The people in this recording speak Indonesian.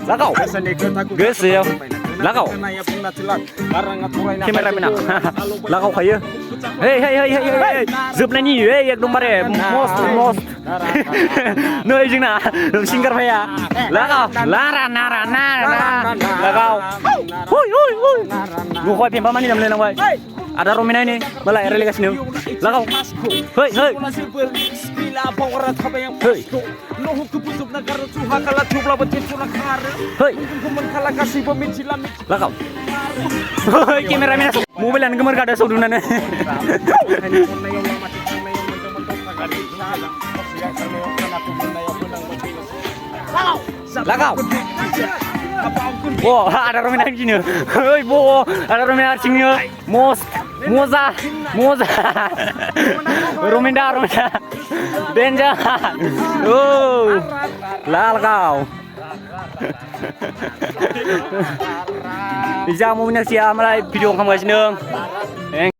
Lakau. Gesil. Lakau. Kamera mina. Lakau kayu. Hei. Zupna ni ekdambare most. Noi jingna singer phaya. Lakau. Lara nara. Lakau. Hui. Gua pempa mani namle nang bai. Ada Romina ini malah relegasi nih. Lakau. Hei. Lakau. Hei, kameramen. Mobilan gemar kada saudunan. Lakau. Wow, ada Romina di sini. Hei, ada Romina di sini. Moza. Romina. Benja. Oh. Lakau. Bisa mau menyaksikan video kamu guys.